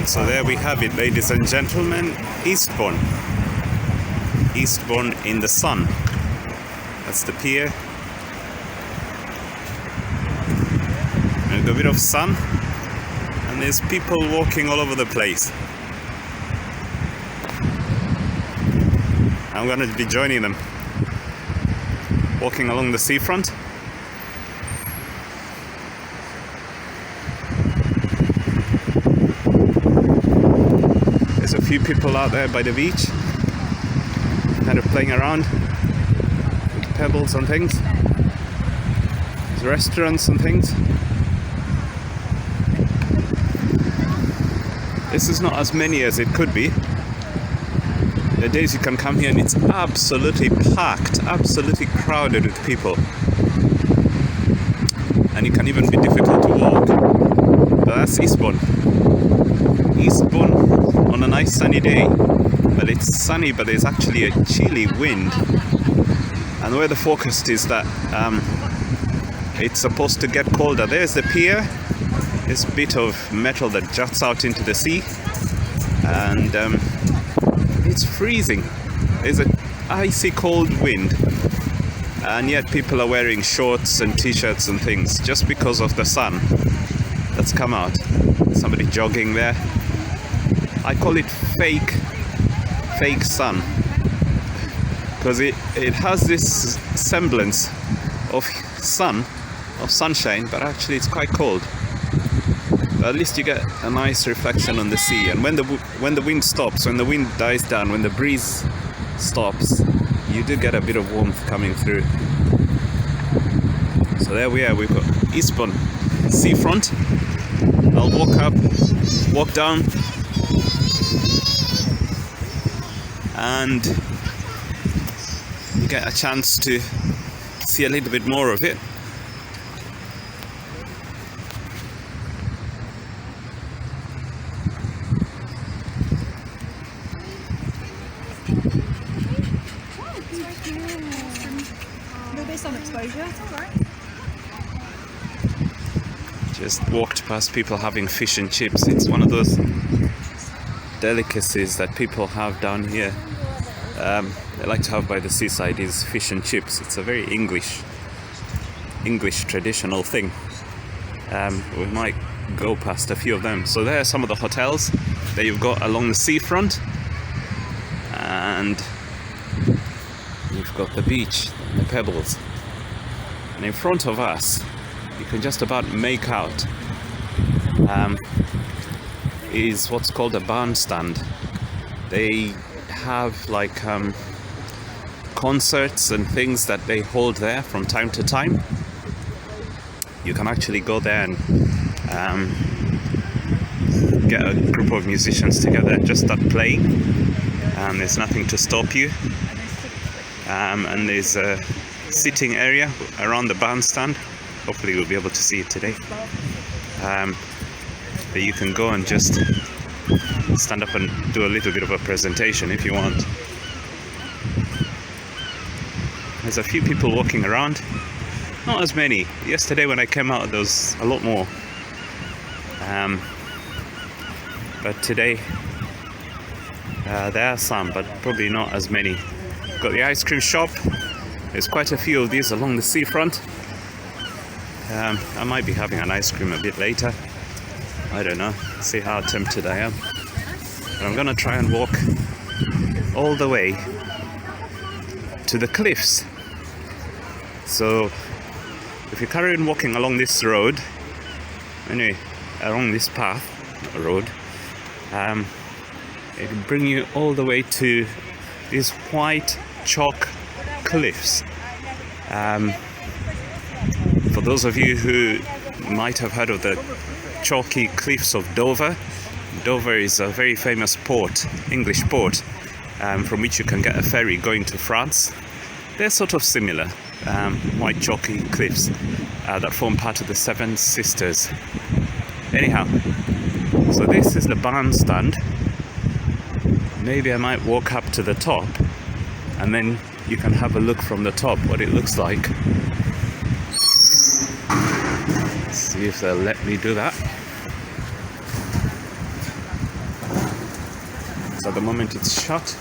So there we have it, ladies and gentlemen, Eastbourne. Eastbourne in the sun. That's the pier. And a bit of sun. And there's people walking all over the place. I'm going to be joining them. Walking along the seafront. There's a few people out there by the beach, kind of playing around with pebbles and things. There's restaurants and things. This is not as many as it could be. The days you can come here and it's absolutely packed, absolutely crowded with people. And it can even be difficult to walk. But that's Eastbourne. Eastbourne on a nice sunny day. Well, it's sunny, but there's actually a chilly wind. And the weather forecast is that it's supposed to get colder. There's the pier. This bit of metal that juts out into the sea. And it's freezing. There's an icy cold wind. And yet people are wearing shorts and t-shirts and things just because of the sun that's come out. Somebody jogging there. I call it fake sun, because it has this semblance of sunshine, but actually it's quite cold. But at least you get a nice reflection on the sea, and when the wind stops, when the wind dies down, when the breeze stops, you do get a bit of warmth coming through. So there we are, we've got Eastbourne seafront. I'll walk up, walk down, and you get a chance to see a little bit more of it. Some exposure, it's all right. Just walked past people having fish and chips. It's one of those delicacies that people have down here. They like to have by the seaside is fish and chips. It's a very English traditional thing. We might go past a few of them. So there are some of the hotels that you've got along the seafront, and you've got the beach, the pebbles. And in front of us, you can just about make out is what's called a bandstand. They have like concerts and things that they hold there from time to time. You can actually go there and get a group of musicians together and just start playing. There's nothing to stop you. And there's a sitting area around the bandstand. Hopefully you'll be able to see it today. That you can go and just stand up and do a little bit of a presentation if you want. There's a few people walking around. Not as many. Yesterday when I came out there was a lot more. But today there are some, but probably not as many. Got the ice cream shop. There's quite a few of these along the seafront. I might be having an ice cream a bit later. I don't know. See how tempted I am. But I'm gonna try and walk all the way to the cliffs. So if you carry on walking along this road, anyway, along this path, road, it'll bring you all the way to these white chalk cliffs. For those of you who might have heard of the chalky cliffs of Dover, Dover is a very famous port, English port, from which you can get a ferry going to France. They're sort of similar, white chalky cliffs that form part of the Seven Sisters. Anyhow, so this is the bandstand. Maybe I might walk up to the top and then you can have a look from the top what it looks like. See if they'll let me do that. So at the moment it's shut.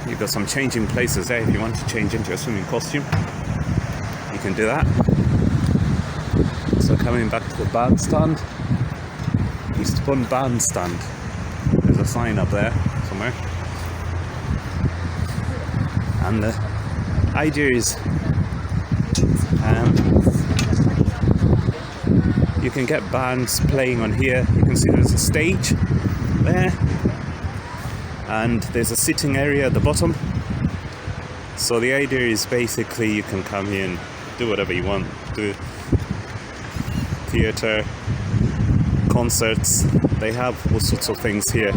You've got some changing places there if you want to change into a swimming costume. You can do that. So coming back to the bandstand, Eastbourne bandstand. There's a sign up there somewhere. And the idea is you can get bands playing on here. You can see there's a stage there. And there's a sitting area at the bottom. So the idea is basically you can come here and do whatever you want. Do theatre, concerts. They have all sorts of things here.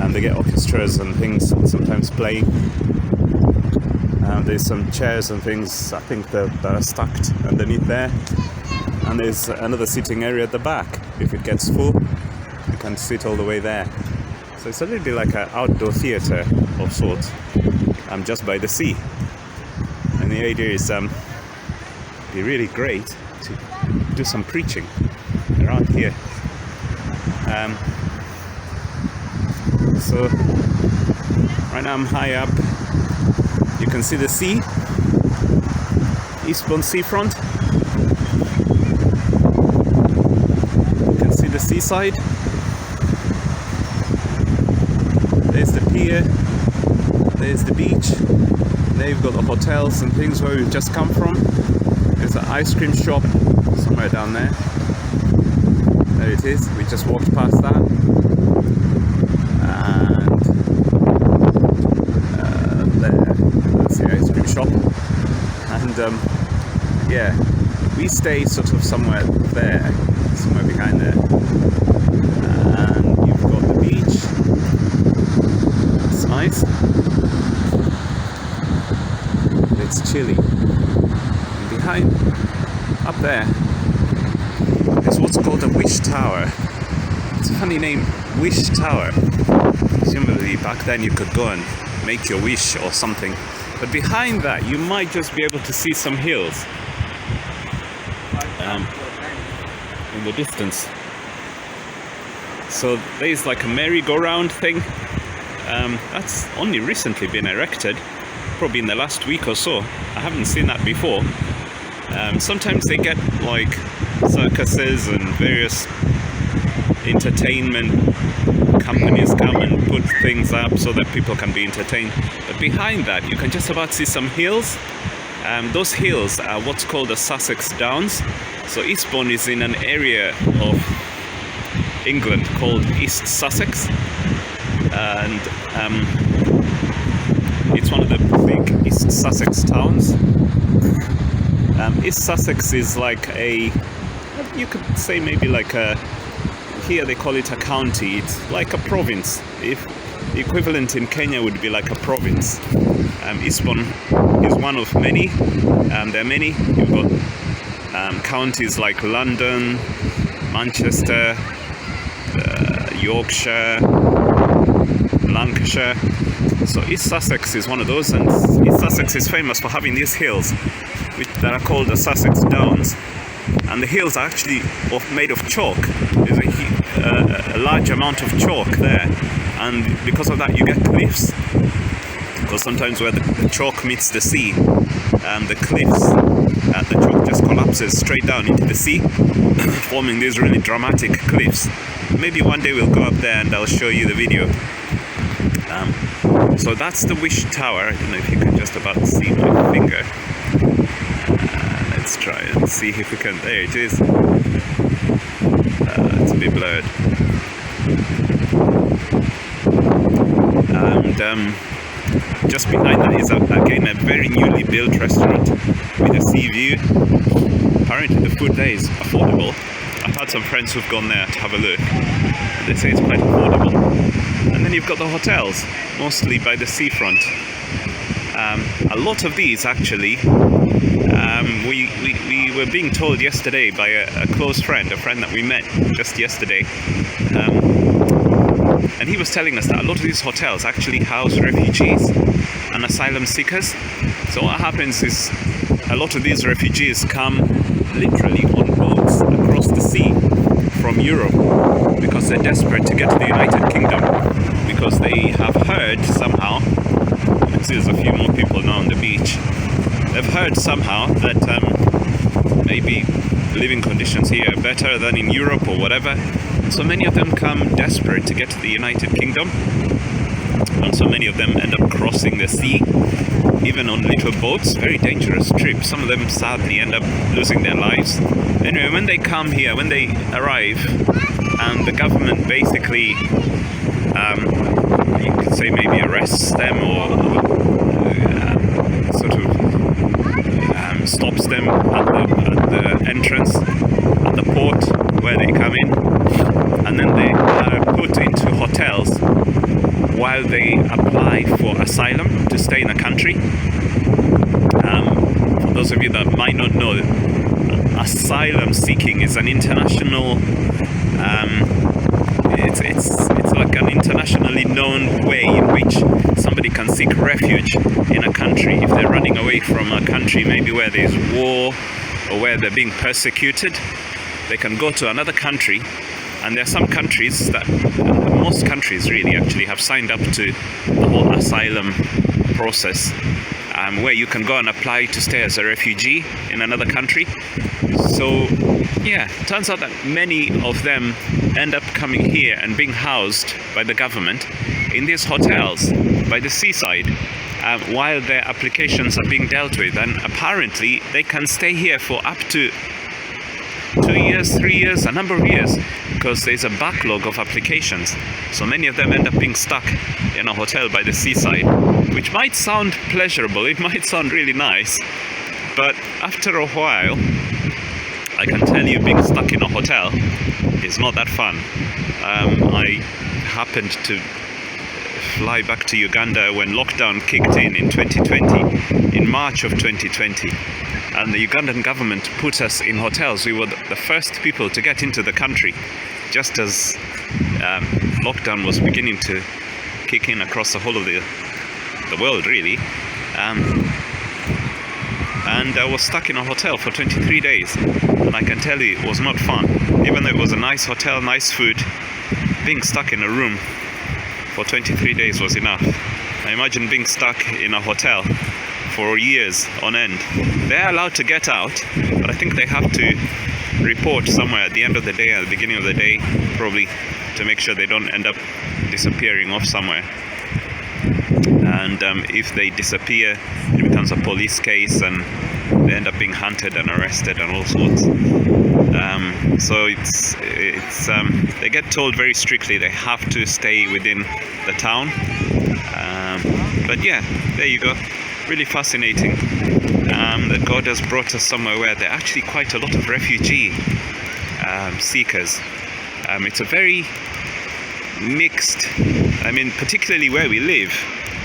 And they get orchestras and things sometimes playing. There's some chairs and things, I think that are stacked underneath there. And there's another sitting area at the back. If it gets full, you can sit all the way there. So it's a little bit like an outdoor theatre of sorts, just by the sea. And the idea is it'd be really great to do some preaching around here. So right now I'm high up. You can see the sea, Eastbourne seafront. You can see the seaside. There's the pier, there's the beach, there you've got the hotels and things where we've just come from. There's an ice cream shop somewhere down there. There it is, we just walked past that. And there, that's the ice cream shop. And yeah, we stay sort of somewhere there, somewhere behind there. And you've got the beach. It's nice. It's chilly. And behind, up there, is what's called a wish tower. It's a funny name, wish tower. Presumably back then you could go and make your wish or something. But behind that, you might just be able to see some hills in the distance. So there's like a merry-go-round thing. That's only recently been erected, probably in the last week or so. I haven't seen that before. Sometimes they get like circuses and various entertainment companies come and put things up so that people can be entertained. But behind that, you can just about see some hills. Those hills are what's called the Sussex Downs. So Eastbourne is in an area of England called East Sussex. And it's one of the big East Sussex towns. East Sussex is like you could say maybe like here they call it a county. It's like a province. If the equivalent in Kenya would be like a province. Eastbourne is one of many. There are many. You've got counties like London, Manchester, Yorkshire, Lancashire. So East Sussex is one of those, and East Sussex is famous for having these hills that are called the Sussex Downs. And the hills are actually made of chalk. There's a large amount of chalk there, and because of that you get cliffs. Because sometimes where the chalk meets the sea, the cliffs, the chalk just collapses straight down into the sea, forming these really dramatic cliffs. Maybe one day we'll go up there and I'll show you the video. So that's the Wish Tower. I don't know if you can just about see my finger. Let's try and see if we can. There it is. It's a bit blurred. And just behind that is again a very newly built restaurant with a sea view. Apparently the food there is affordable. I've had some friends who've gone there to have a look. They say it's quite affordable. And then you've got the hotels, mostly by the seafront. A lot of these actually, we were being told yesterday by a close friend, a friend that we met just yesterday, And he was telling us that a lot of these hotels actually house refugees and asylum seekers. So what happens is a lot of these refugees come literally on boats across the sea from Europe because they're desperate to get to the United Kingdom, because they have heard somehow, you can see there's a few more people now on the beach, they've heard somehow that maybe living conditions here are better than in Europe or whatever. So many of them come desperate to get to the United Kingdom, and so many of them end up crossing the sea, even on little boats, very dangerous trips. Some of them sadly end up losing their lives. Anyway, when they come here, when they arrive, and the government basically, you could say maybe arrests them or sort of stops them at the entrance, at the port where they come in, and then they are put into hotels while they apply for asylum to stay in the country. For those of you that might not know, asylum seeking is an international, it's like an internationally known way in which somebody can seek refuge in a country if they're running away from a country maybe where there's war or where they're being persecuted. They can go to another country, and there are some countries that, most countries really actually have signed up to the whole asylum process, where you can go and apply to stay as a refugee in another country. So yeah, turns out that many of them end up coming here and being housed by the government in these hotels by the seaside, while their applications are being dealt with. And apparently they can stay here for up to 2 years, 3 years, a number of years, because there's a backlog of applications. So many of them end up being stuck in a hotel by the seaside, which might sound pleasurable, it might sound really nice, but after a while, I can tell you, being stuck in a hotel is not that fun. I happened to fly back to Uganda when lockdown kicked in 2020, in March of 2020. And the Ugandan government put us in hotels. We were the first people to get into the country, just as lockdown was beginning to kick in across the whole of the world, really. And I was stuck in a hotel for 23 days. And I can tell you, it was not fun. Even though it was a nice hotel, nice food, being stuck in a room for 23 days was enough. I imagine being stuck in a hotel for years on end. They're allowed to get out, but I think they have to report somewhere at the end of the day, at the beginning of the day, probably, to make sure they don't end up disappearing off somewhere. And if they disappear, it becomes a police case, and they end up being hunted and arrested and all sorts. So it's they get told very strictly they have to stay within the town. But yeah, there you go. Really fascinating that God has brought us somewhere where there are actually quite a lot of refugee seekers. It's a very mixed, I mean, particularly where we live,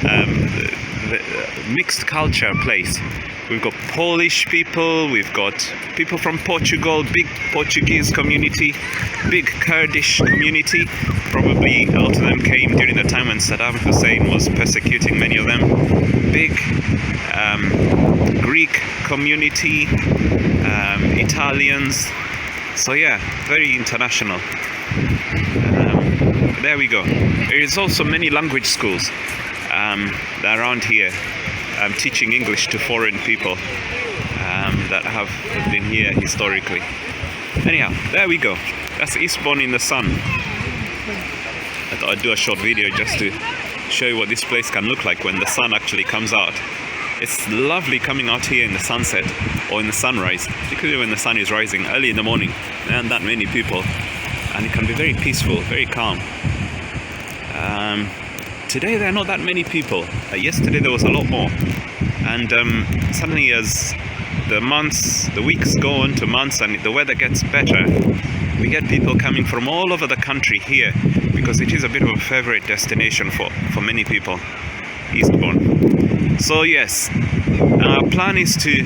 the mixed culture place. We've got Polish people, we've got people from Portugal, big Portuguese community, big Kurdish community. Probably a lot of them came during the time when Saddam Hussein was persecuting many of them. Big Greek community, Italians. So yeah, very international. There we go. There is also many language schools around here, teaching English to foreign people that have been here historically. Anyhow, there we go. That's Eastbourne in the sun. I thought I'd do a short video just to show you what this place can look like when the sun actually comes out. It's lovely coming out here in the sunset or in the sunrise, particularly when the sun is rising early in the morning. There aren't that many people, and it can be very peaceful, very calm. Today there are not that many people. Yesterday there was a lot more, and suddenly as the weeks go on to months and the weather gets better, we get people coming from all over the country here, because it is a bit of a favorite destination for many people, Eastbourne. So yes, our plan is to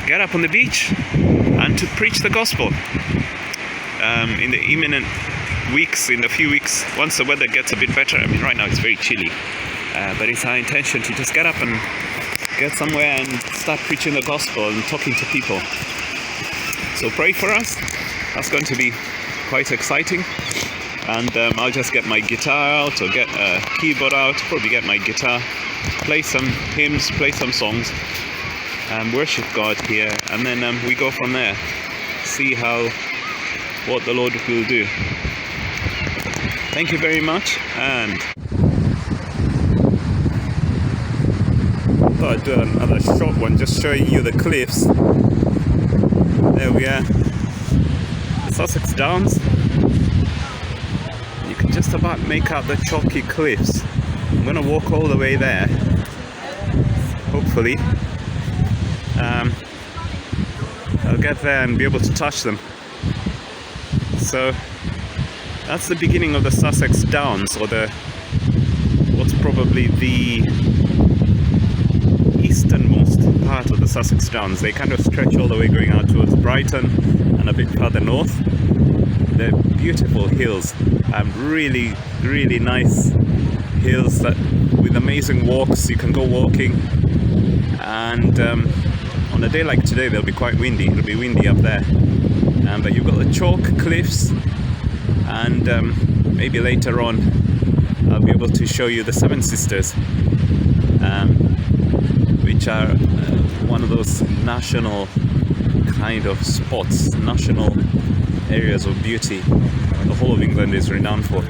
get up on the beach and to preach the gospel in the imminent weeks, in a few weeks, once the weather gets a bit better. I mean, right now it's very chilly, but it's our intention to just get up and get somewhere and start preaching the gospel and talking to people. So pray for us. That's going to be quite exciting. And I'll just get my guitar out, or get a keyboard out, probably get my guitar, play some hymns, play some songs, and worship God here, and then we go from there, see what the Lord will do. Thank you very much, and I thought I'd do another short one, just showing you the cliffs. There we are, Sussex Downs. You can just about make out the chalky cliffs. I'm going to walk all the way there, hopefully. I'll get there and be able to touch them. So that's the beginning of the Sussex Downs, or what's probably the easternmost part of the Sussex Downs. They kind of stretch all the way going out towards Brighton and a bit further north. They're beautiful hills, really, really nice hills with amazing walks. You can go walking, and on a day like today they'll be quite windy. It'll be windy up there, but you've got the chalk cliffs, and maybe later on I'll be able to show you the Seven Sisters, which are one of those national kind of spots, national areas of beauty the whole of England is renowned for,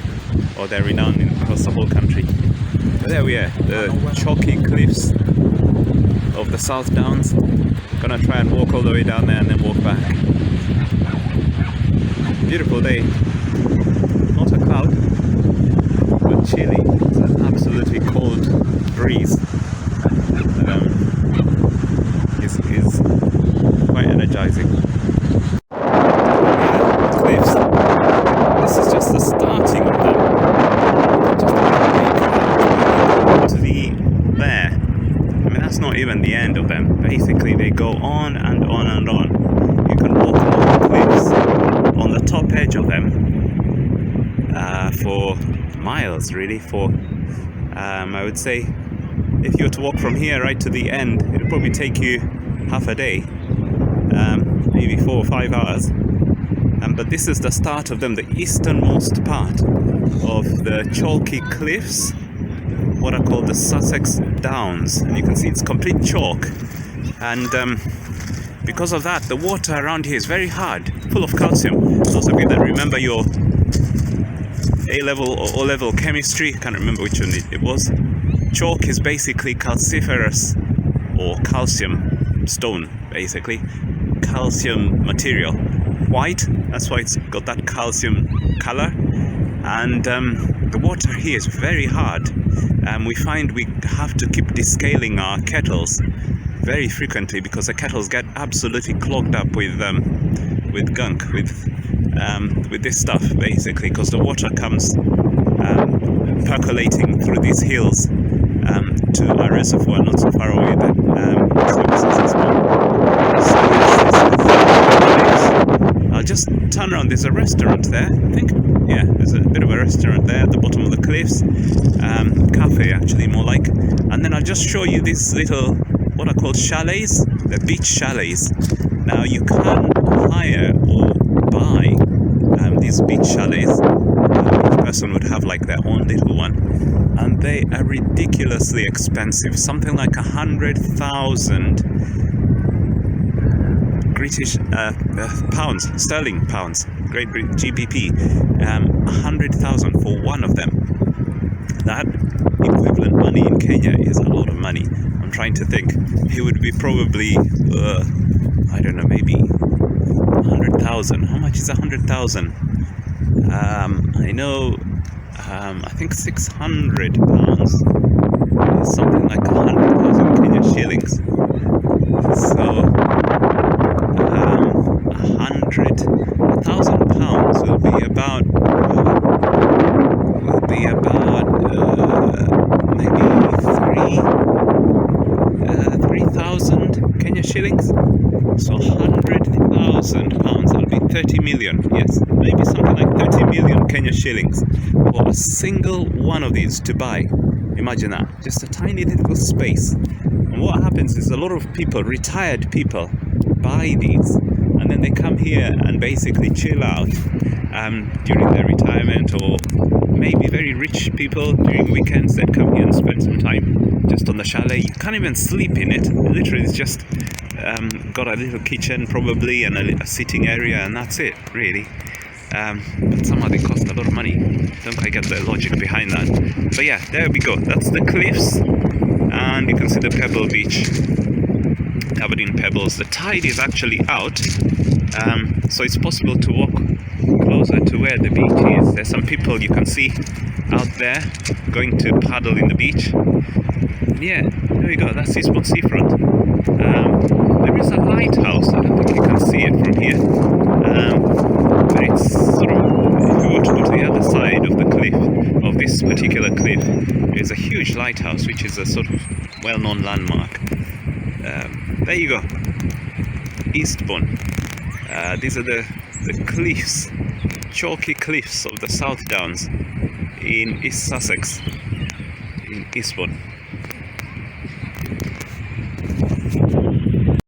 or they're renowned across the whole country. But there we are, the chalky cliffs of the South Downs. Gonna try and walk all the way down there and then walk back. Beautiful day, not a cloud, but chilly. It's an absolutely cold breeze. Is quite energizing. Cliffs. This is just the starting of them. Just to there. I mean, that's not even the end of them. Basically, they go on and on and on. You can walk along the cliffs on the top edge of them for miles, really. For I would say, if you were to walk from here right to the end, it would probably take you half a day, maybe 4 or 5 hours. But this is the start of them, the easternmost part of the chalky cliffs, what are called the Sussex Downs. And you can see it's complete chalk, and because of that the water around here is very hard, full of calcium. Those of you that remember your A-level or O-level chemistry, I can't remember which one it was. Chalk is basically calciferous, or calcium stone, basically calcium material, white. That's why it's got that calcium color. And the water here is very hard. We find we have to keep descaling our kettles very frequently, because the kettles get absolutely clogged up with gunk, with this stuff, basically, because the water comes percolating through these hills to a reservoir not so far away that services as well. So I'll just turn around. There's a restaurant there, I think. Yeah, there's a bit of a restaurant there at the bottom of the cliffs. Cafe, actually, more like. And then I'll just show you these little, what are called chalets, the beach chalets. Now you can hire or buy these beach chalets. Each person would have like their own little one, and they are ridiculously expensive. Something like 100,000 British pounds, sterling pounds, Great Britain GBP, 100,000 for one of them. That equivalent money in Kenya is a lot of money. I'm trying to think. It would be probably, I don't know, maybe 100,000. How much is 100,000? I know, I think 600 pounds is something like 100,000 Kenya shillings. So, 1,000 pounds will be about maybe 3,000 Kenya shillings. So 100,000 pounds, that'll be 30 million. Yes, maybe something like 30 million Kenya shillings for a single one of these to buy. Imagine that, just a tiny little space. And what happens is a lot of people, retired people, buy these, and then they come here and basically chill out during their retirement, or maybe very rich people during weekends that come here and spend some time just on the chalet. You can't even sleep in it. Literally, it's just got a little kitchen probably and a sitting area, and that's it really. But somehow they cost a lot of money. Don't quite get the logic behind that. But yeah, there we go. That's the cliffs, and you can see the pebble beach covered in pebbles. The tide is actually out, so it's possible to walk closer to where the beach is. There's some people you can see out there going to paddle in the beach. Yeah, there we go. That's Eastbourne seafront. There is a lighthouse. I don't think you can see it from here, but it's sort of, if you were to go to the other side of the cliff, of this particular cliff, there's a huge lighthouse which is a sort of well-known landmark. There you go, Eastbourne. These are the cliffs, chalky cliffs of the South Downs in East Sussex, in Eastbourne.